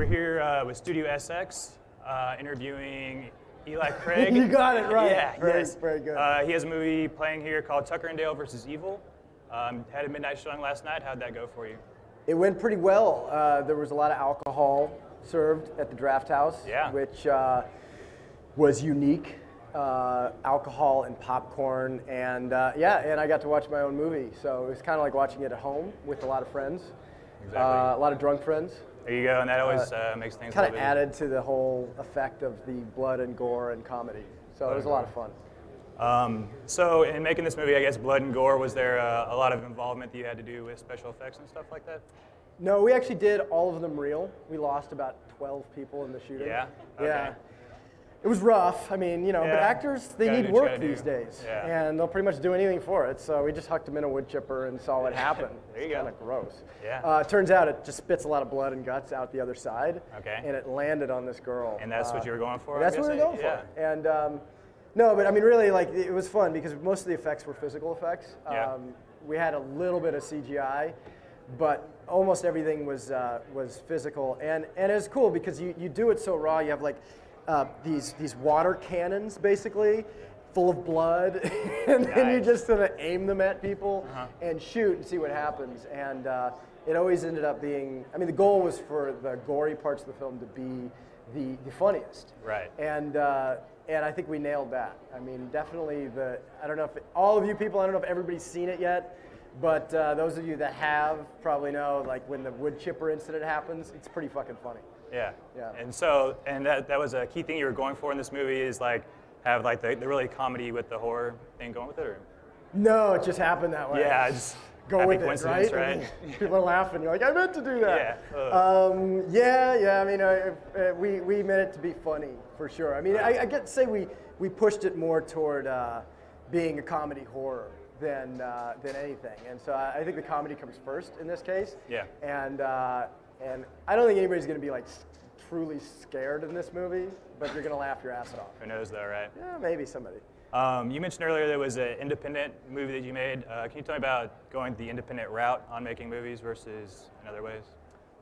We're here with Studio SX, interviewing Eli Craig. You got it right. Yeah, yes. Very good. He has a movie playing here called Tucker and Dale versus Evil. Had a midnight showing last night. How'd that go for you? It went pretty well. There was a lot of alcohol served at the Draft House, which was unique. Alcohol and popcorn, and and I got to watch my own movie. So it was kind of like watching it at home with a lot of friends, Exactly. A lot of drunk friends. There you go, and that always makes things kind of added to the whole effect of the blood and gore and comedy. So it was a lot of fun. So in making this movie, I guess blood and gore, was there a lot of involvement that you had to do with special effects and stuff like that? No, we actually did all of them real. We lost about 12 people in the shooting. Yeah? Okay. Yeah. It was rough. I mean, but actors, they need work these days. Yeah. And they'll pretty much do anything for it. So we just hucked them in a wood chipper and saw what happened. There you go. Kind of gross. Yeah. Turns out it just spits a lot of blood and guts out the other side. Okay. And it landed on this girl. And that's what you were going for? That's what we were going for. And no, but I mean, really, like, it was fun because most of the effects were physical effects. We had a little bit of CGI, but almost everything was physical. And it was cool because you do it so raw. You have like these water cannons, basically, full of blood, and then you just sort of aim them at people and shoot and see what happens. And it always ended up being, I mean, the goal was for the gory parts of the film to be the funniest. Right. And I think we nailed that. I mean, definitely I don't know if all of you people, I don't know if everybody's seen it yet, but those of you that have probably know, like, when the wood chipper incident happens, it's pretty fucking funny. Yeah. Yeah. And so, that was a key thing you were going for in this movie, is like have like the really comedy with the horror thing going with it, or? No, it just happened that way. Yeah, just go with it, coincidence, right? right? People are laughing. You're like, I meant to do that. Yeah. I mean, we meant it to be funny for sure. I mean, I get to say we pushed it more toward being a comedy horror than anything, and so I think the comedy comes first in this case. Yeah. And I don't think anybody's going to be like truly scared in this movie, but you're going to laugh your ass off. Who knows though, right? Yeah, maybe somebody. You mentioned earlier there was an independent movie that you made. Can you tell me about going the independent route on making movies versus in other ways?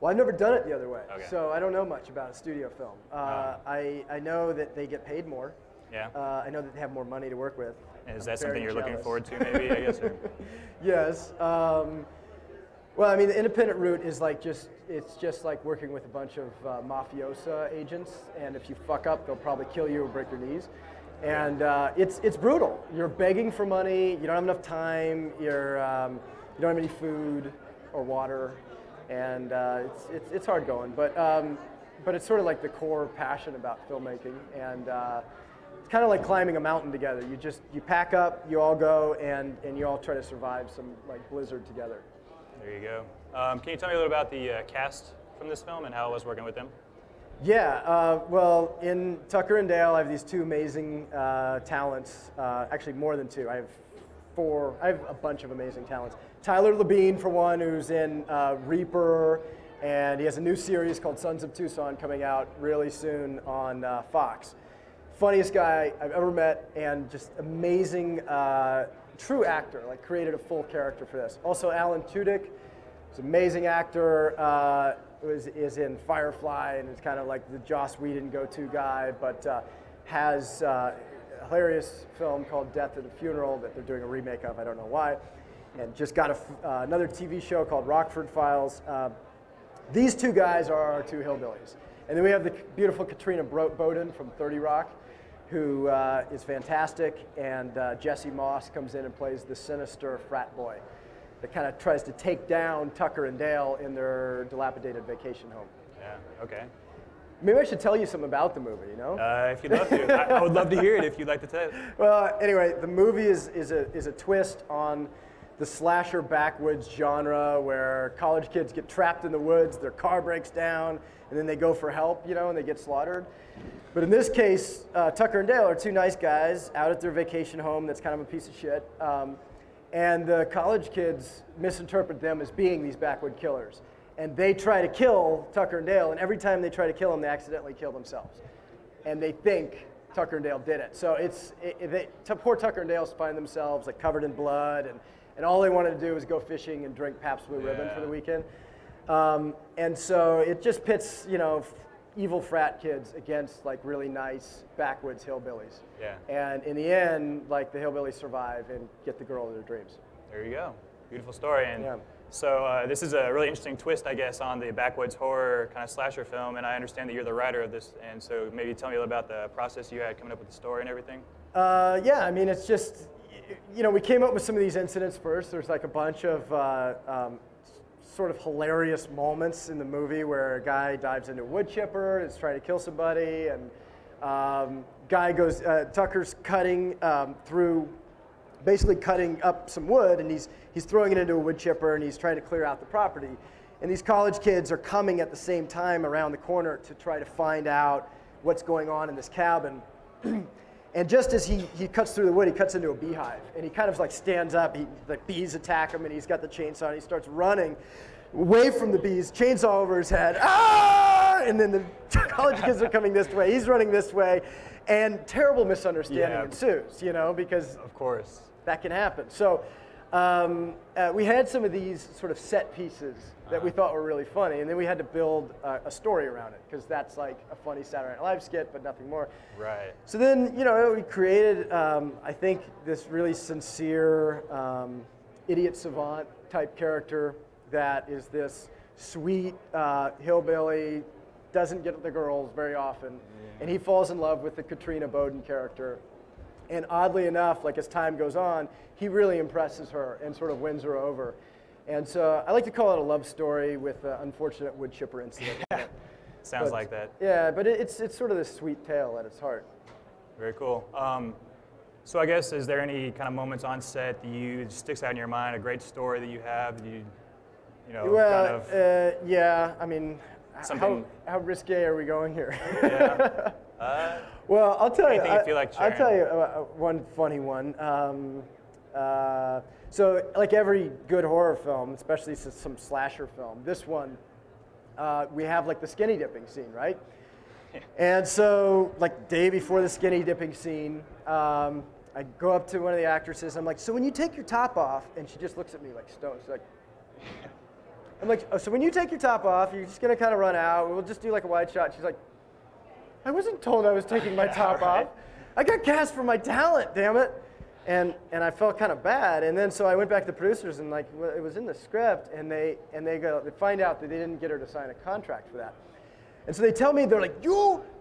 Well, I've never done it the other way, okay. So I don't know much about a studio film. I know that they get paid more. Yeah. I know that they have more money to work with. Is that something you're looking forward to, maybe, I guess? Or? Yes. Well, I mean, the independent route is like it's just like working with a bunch of mafiosa agents, and if you fuck up, they'll probably kill you or break your knees. And it's brutal. You're begging for money. You don't have enough time. You don't have any food or water, and it's hard going. But it's sort of like the core passion about filmmaking, and it's kind of like climbing a mountain together. You pack up, you all go, and you all try to survive some like blizzard together. There you go. Can you tell me a little about the cast from this film and how it was working with them? Yeah, well, in Tucker and Dale, I have these two amazing talents. Actually, more than two. I have four. I have a bunch of amazing talents. Tyler Labine, for one, who's in Reaper, and he has a new series called Sons of Tucson coming out really soon on Fox. Funniest guy I've ever met, and just amazing, true actor. Like, created a full character for this. Also, Alan Tudyk, who's an amazing actor. Is in Firefly, and is kind of like the Joss Whedon go-to guy, but has a hilarious film called Death at a Funeral that they're doing a remake of, I don't know why, and just got another TV show called Rockford Files. These two guys are our two hillbillies. And then we have the beautiful Katrina Bowden from 30 Rock, who is fantastic, and Jesse Moss comes in and plays the sinister frat boy that kind of tries to take down Tucker and Dale in their dilapidated vacation home. Yeah, okay. Maybe I should tell you something about the movie, you know? If you'd love to. I would love to hear it if you'd like to tell it. Well, anyway, the movie is a twist on the slasher backwoods genre where college kids get trapped in the woods, their car breaks down, and then they go for help, and they get slaughtered. But in this case, Tucker and Dale are two nice guys out at their vacation home that's kind of a piece of shit. And the college kids misinterpret them as being these backwood killers. And they try to kill Tucker and Dale, and every time they try to kill them, they accidentally kill themselves. And they think Tucker and Dale did it. So poor Tucker and Dale find themselves like covered in blood, and all they wanted to do was go fishing and drink Pabst Blue Ribbon for the weekend. And so it just pits, you know, evil frat kids against like really nice backwoods hillbillies. Yeah. And in the end, like the hillbillies survive and get the girl of their dreams. There you go. Beautiful story. And yeah. so this is a really interesting twist, I guess, on the backwoods horror kind of slasher film. And I understand that you're the writer of this. And so maybe tell me a little about the process you had coming up with the story and everything. Yeah, I mean, it's just, you know, we came up with some of these incidents first. There's like a bunch of sort of hilarious moments in the movie where a guy dives into a wood chipper and is trying to kill somebody, and guy goes, Tucker's cutting basically cutting up some wood, and he's throwing it into a wood chipper, and he's trying to clear out the property. And these college kids are coming at the same time around the corner to try to find out what's going on in this cabin. And just as he cuts through the wood, he cuts into a beehive, and he kind of like stands up. The bees attack him, and he's got the chainsaw, and he starts running away from the bees, chainsaw over his head. Ah! And then the college kids are coming this way. He's running this way, and terrible misunderstanding ensues. You know, because of course that can happen. So we had some of these sort of set pieces that we thought were really funny, and then we had to build a story around it, because that's like a funny Saturday Night Live skit, but nothing more. Right. So then, you know, we created, I think, this really sincere idiot savant type character that is this sweet hillbilly, doesn't get the girls very often, and he falls in love with the Katrina Bowden character. And oddly enough, like as time goes on, he really impresses her and sort of wins her over. And so I like to call it a love story with an unfortunate wood chipper incident. Sounds like that. Yeah, but it's sort of this sweet tale at its heart. Very cool. So I guess, is there any kind of moments on set that you sticks out in your mind, a great story that you have, that you know, well, kind of... yeah, I mean, how risque are we going here? Yeah. Well, I'll tell you. Anything you feel like sharing? I'll tell you one funny one. So, like every good horror film, especially some slasher film, this one, we have like the skinny dipping scene, right? And so, like day before the skinny dipping scene, I go up to one of the actresses. I'm like, "So when you take your top off," and she just looks at me like stone. She's like, "I'm like, oh, so when you take your top off, you're just gonna kind of run out. We'll just do like a wide shot." She's like, "I wasn't told I was taking my top off. I got cast for my talent, damn it." And I felt kind of bad. And then so I went back to the producers and like, well, it was in the script, and they find out that they didn't get her to sign a contract for that. And so they tell me, they're like,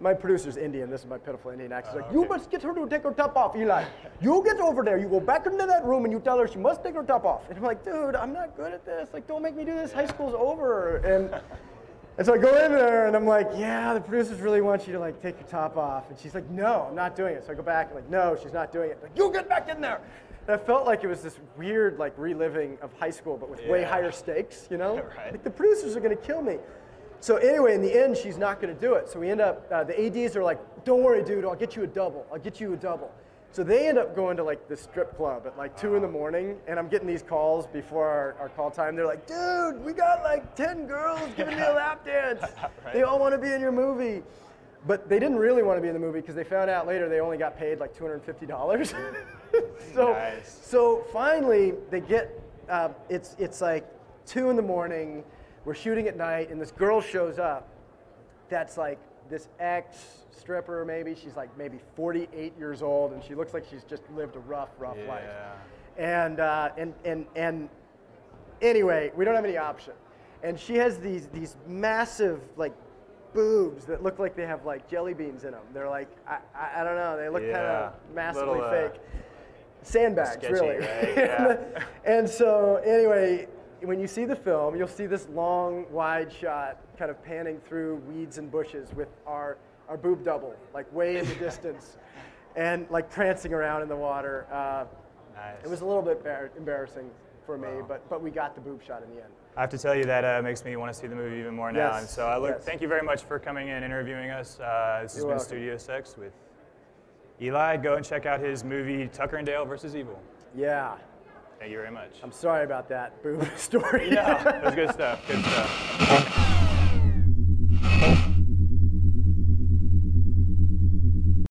my producer's Indian, this is my pitiful Indian accent, like, you must get her to take her top off, Eli. You get over there, you go back into that room and you tell her she must take her top off. And I'm like, dude, I'm not good at this. Like, don't make me do this, high school's over. And so I go in there and I'm like, yeah, the producers really want you to like take your top off. And she's like, no, I'm not doing it. So I go back and like, no, she's not doing it. Like, you get back in there. And I felt like it was this weird like reliving of high school, but with way higher stakes, you know? Right. Like the producers are gonna kill me. So anyway, in the end, she's not gonna do it. So we end up, the ADs are like, don't worry, dude, I'll get you a double. I'll get you a double. So they end up going to like the strip club at like 2 in the morning, and I'm getting these calls before our call time. They're like, dude, we got like 10 girls giving me a lap dance. Right. They all want to be in your movie. But they didn't really want to be in the movie because they found out later they only got paid like $250. So finally they get, it's like 2 in the morning, we're shooting at night, and this girl shows up that's like this ex-stripper maybe. She's like maybe 48 years old, and she looks like she's just lived a rough life. And anyway, we don't have any option. And she has these massive like boobs that look like they have like jelly beans in them. They're like, I don't know, they look kind of massively fake. Sandbags, sketchy, really. Right? Yeah. And so anyway, when you see the film, you'll see this long, wide shot kind of panning through weeds and bushes with our boob double, like way in the distance, and like prancing around in the water. Nice. It was a little bit embarrassing for me, but we got the boob shot in the end. I have to tell you that makes me want to see the movie even more now. Yes. And so thank you very much for coming in and interviewing us. This has been Studio Sex with Eli. Go and check out his movie Tucker and Dale vs. Evil. Yeah. Thank you very much. I'm sorry about that boob story. Yeah, it was good stuff. Good stuff.